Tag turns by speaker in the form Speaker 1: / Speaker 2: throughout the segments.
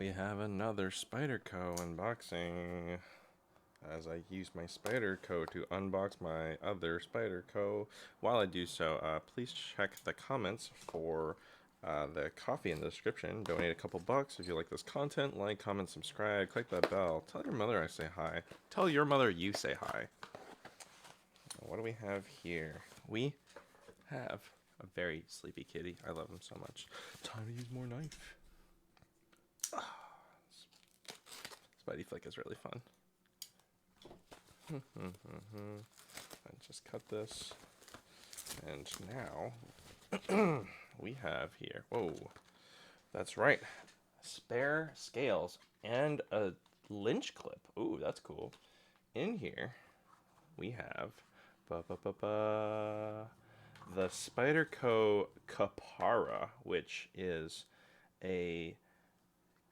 Speaker 1: We have another Spyderco unboxing. As I use my Spyderco to unbox my other Spyderco. While I do so, please check the comments for the coffee in the description. Donate a couple bucks if you like this content. Like, comment, subscribe, click that bell. Tell your mother I say hi. Tell your mother you say hi. What do we have here? We have a very sleepy kitty. I love him so much. Time to use more knife. Spidey flick is really fun. I just cut this, and now we have here. Whoa, that's right. Spare scales and a lynch clip. Ooh, that's cool. In here, we have the Spyderco Kapara, which is a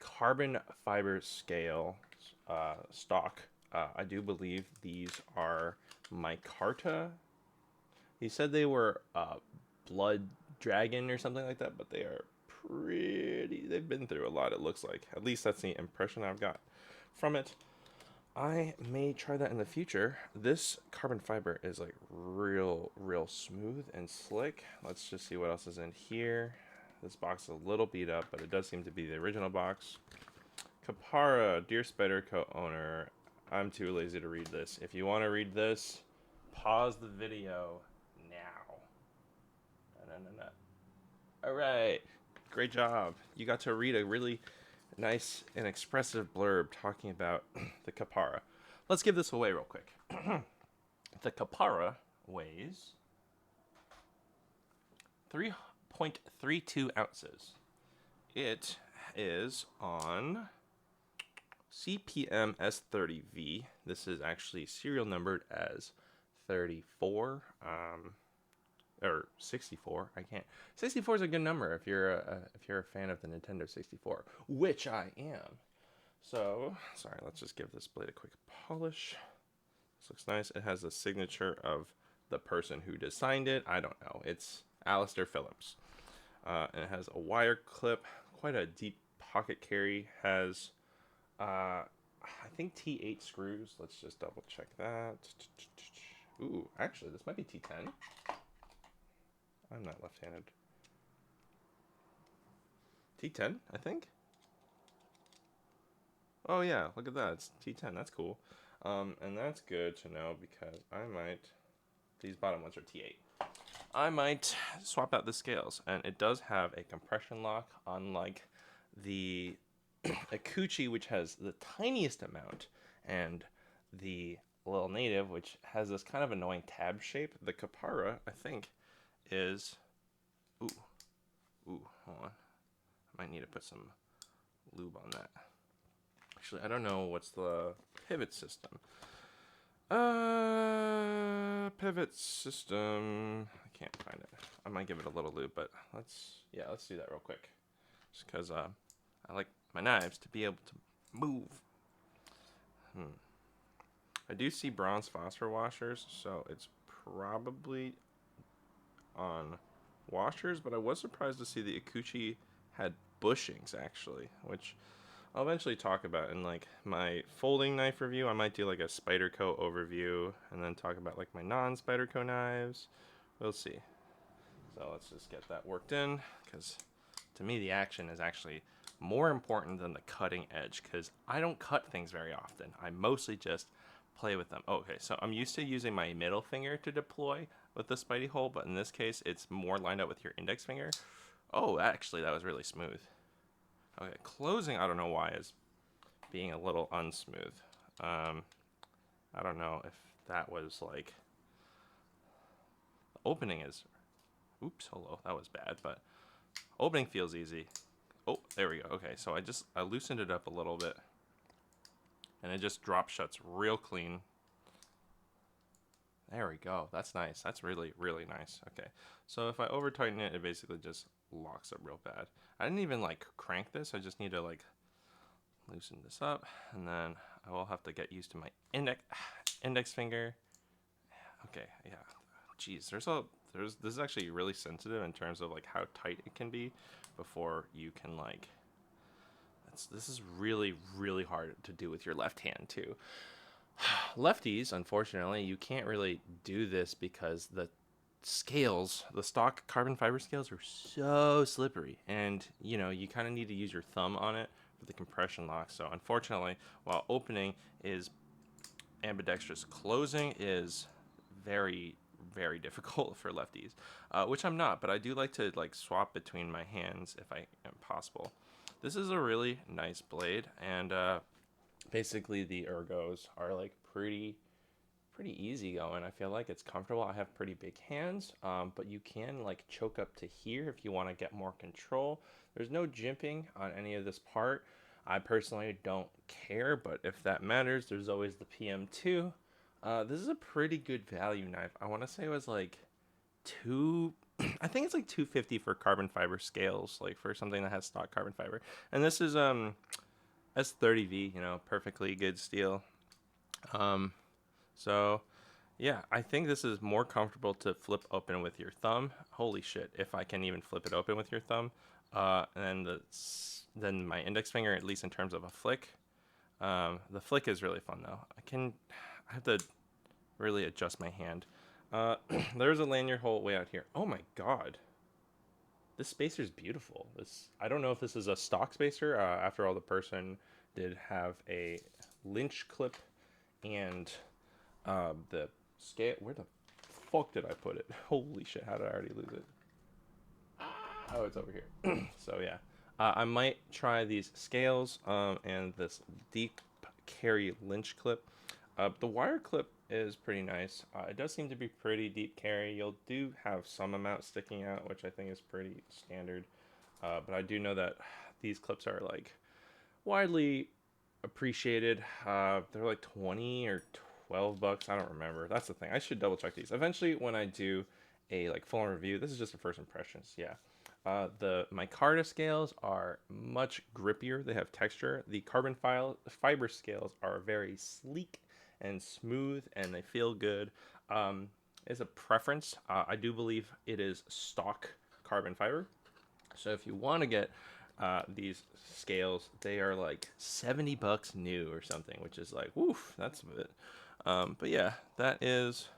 Speaker 1: carbon fiber scale stock. I do believe these are micarta. He said they were blood dragon or something like that, but they are pretty. They've been through a lot, it looks like. At least that's the impression I've got from it. I may try that in the future. This carbon fiber is like real smooth and slick. Let's just see what else is in here. This box is a little beat up, but it does seem to be the original box. Kapara, dear Spyderco owner, I'm too lazy to read this. If you want to read this, pause the video now. All right, great job. You got to read a really nice and expressive blurb talking about the Kapara. Let's give this away real quick. The Kapara weighs 3.32 ounces. It is on CPM S30V. This is actually serial numbered as 34 or 64. I can't. 64 is a good number if you're a fan of the Nintendo 64, which I am. So, sorry, let's just give this blade a quick polish. This looks nice. It has a signature of the person who designed it. I don't know. It's Alistair Phillips. And it has a wire clip, quite a deep pocket carry. Has I think T8 screws. Let's just double check that. Ooh, actually, this might be T10. I'm not left-handed. T10, I think. Oh yeah, look at that. It's T10. That's cool. And that's good to know because I might. These bottom ones are T8. I might swap out the scales, and it does have a compression lock, unlike the Akuchi, which has the tiniest amount, and the Little Native, which has this kind of annoying tab shape. The Kapara, I think, is... Ooh, hold on. I might need to put some lube on that. Actually, I don't know what's the pivot system. Pivot system. I can't find it. I might give it a little lube, but let's do that real quick. Just because I like my knives to be able to move. I do see bronze phosphor washers, so it's probably on washers, but I was surprised to see the Akuchi had bushings actually, which I'll eventually talk about in like my folding knife review. I might do like a Spyderco overview and then talk about like my non-Spyderco knives. We'll see. So let's just get that worked in, because to me the action is actually more important than the cutting edge, because I don't cut things very often. I mostly just play with them. Okay, so I'm used to using my middle finger to deploy with the Spidey hole, but in this case it's more lined up with your index finger. Oh, actually that was really smooth. Okay, closing, I don't know why, is being a little unsmooth. I don't know if that was like... The opening is... Oops, hello, that was bad, but opening feels easy. Oh, there we go. Okay, so I loosened it up a little bit, and it just drop shuts real clean. There we go. That's nice. That's really nice. Okay, so if I over tighten it, it basically just locks up real bad. I didn't even like crank this. I just need to like loosen this up, and then I will have to get used to my index finger. Okay, yeah. Jeez, this is actually really sensitive in terms of like how tight it can be before you can like this is really, really hard to do with your left hand too. Lefties, unfortunately, you can't really do this because the scales, the stock carbon fiber scales, are so slippery, and you kind of need to use your thumb on it for the compression lock. So unfortunately, while opening is ambidextrous, closing is very, very difficult for lefties, which I'm not, but I do like to swap between my hands if I am possible. This is a really nice blade, and basically the ergos are like pretty easy going. I feel like it's comfortable. I have pretty big hands, but you can like choke up to here if you want to get more control. There's no jimping on any of this part. I personally don't care, but if that matters, there's always the PM2. This is a pretty good value knife. I want to say it was like two. I think it's like 250 for carbon fiber scales, like for something that has stock carbon fiber. And this is S30V, perfectly good steel. Um, so yeah, I think this is more comfortable to flip open with your thumb. Holy shit, if I can even flip it open with your thumb. And then my index finger, at least in terms of a flick. The flick is really fun though. I have to really adjust my hand. There's a lanyard hole way out here. Oh my god. This spacer is beautiful. I don't know if this is a stock spacer. After all, the person did have a lynch clip and the scale. Where the fuck did I put it? Holy shit, how did I already lose it? Oh, it's over here. So yeah, I might try these scales and this deep carry lynch clip. The wire clip is pretty nice. It does seem to be pretty deep carry. You'll do have some amount sticking out, which I think is pretty standard. But I do know that these clips are like widely appreciated. They're like 20 or 12 bucks. I don't remember. That's the thing. I should double check these. Eventually, when I do a full review, this is just a first impressions. Yeah. The micarta scales are much grippier. They have texture. The carbon fiber scales are very sleek and smooth, and they feel good. It's a preference. I do believe it is stock carbon fiber. So if you want to get these scales, they are like 70 bucks new or something, which is like, woof, that's a bit. But yeah, this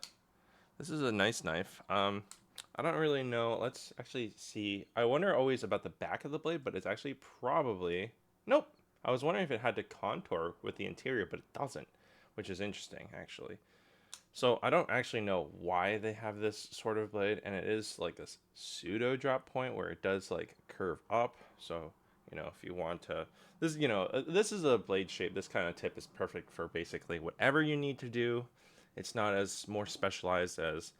Speaker 1: is a nice knife. I don't really know. Let's actually see. I wonder always about the back of the blade, but it's actually probably, nope. I was wondering if it had to contour with the interior, but it doesn't, which is interesting actually. So I don't actually know why they have this sort of blade, and it is like this pseudo drop point where it does like curve up. So if you want to, this is a blade shape. This kind of tip is perfect for basically whatever you need to do. It's not as more specialized as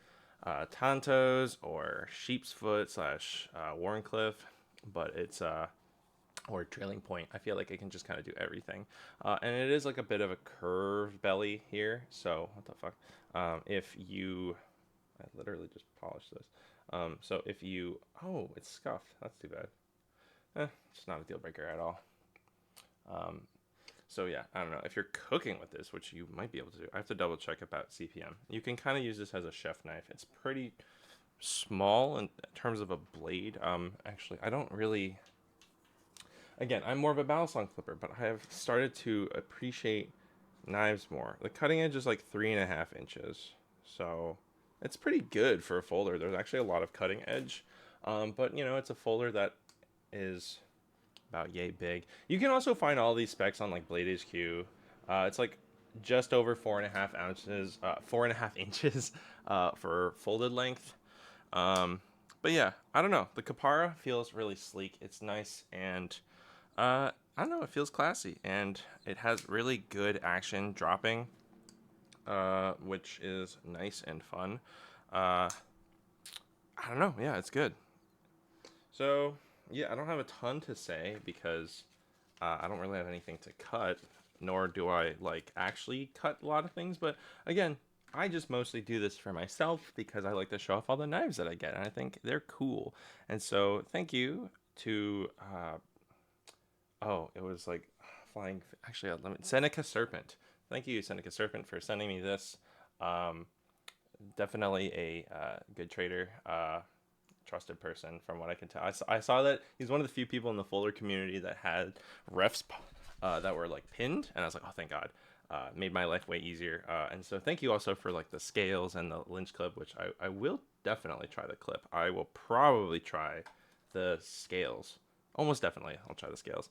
Speaker 1: Tonto's or Sheep's Foot / Warncliffe, but it's or Trailing Point. I feel like it can just kind of do everything, and it is like a bit of a curved belly here. So what the fuck? I literally just polished this. So if you, oh, it's scuffed. That's too bad. It's not a deal breaker at all. So yeah, I don't know. If you're cooking with this, which you might be able to do, I have to double check about CPM. You can kind of use this as a chef knife. It's pretty small in terms of a blade. Actually, I don't really. Again, I'm more of a Balisong clipper, but I have started to appreciate knives more. The cutting edge is like 3.5 inches, so it's pretty good for a folder. There's actually a lot of cutting edge, but it's a folder that is about yay big. You can also find all these specs on like Blade HQ. It's like just over 4.5 ounces, 4.5 inches for folded length. But yeah, I don't know. The Kapara feels really sleek. It's nice, and I don't know. It feels classy, and it has really good action dropping, which is nice and fun. I don't know. Yeah, it's good. So yeah, I don't have a ton to say because I don't really have anything to cut, nor do I like actually cut a lot of things. But again, I just mostly do this for myself because I like to show off all the knives that I get, and I think they're cool. And so thank you to oh, it was like flying. Actually, Seneca Serpent. Thank you, Seneca Serpent, for sending me this. Definitely a good trader. trusted person from what I can tell. I saw that he's one of the few people in the Fuller community that had refs that were like pinned, and I was like, oh, thank God. Made my life way easier. And so thank you also for like the scales and the Lynch clip, which I will definitely try the clip. I will probably try the scales. Almost definitely, I'll try the scales.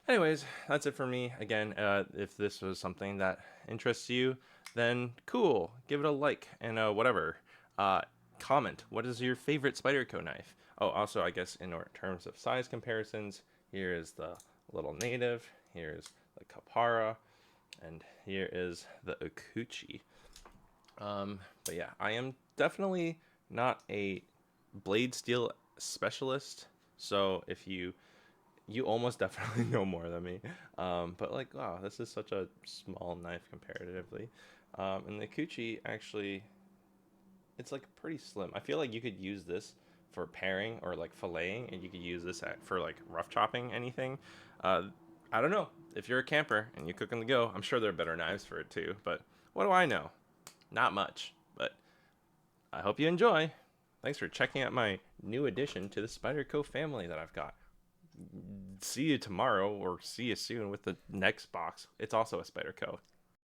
Speaker 1: Anyways, that's it for me. Again, if this was something that interests you, then cool. Give it a like and whatever. Uh, Comment. What is your favorite Spyderco knife? Oh, also, I guess in terms of size comparisons, here is the little native. Here's the Kapara, and here is the Akuchi. But yeah, I am definitely not a blade steel specialist. So if you almost definitely know more than me. But like, wow, this is such a small knife comparatively. And the Akuchi actually, it's like pretty slim. I feel like you could use this for paring or like filleting, and you could use this for like rough chopping anything. Uh, I don't know. If you're a camper and you cook on the go, I'm sure there are better knives for it too. But what do I know? Not much. But I hope you enjoy. Thanks for checking out my new addition to the Spyderco family that I've got. See you tomorrow or see you soon with the next box. It's also a Spyderco.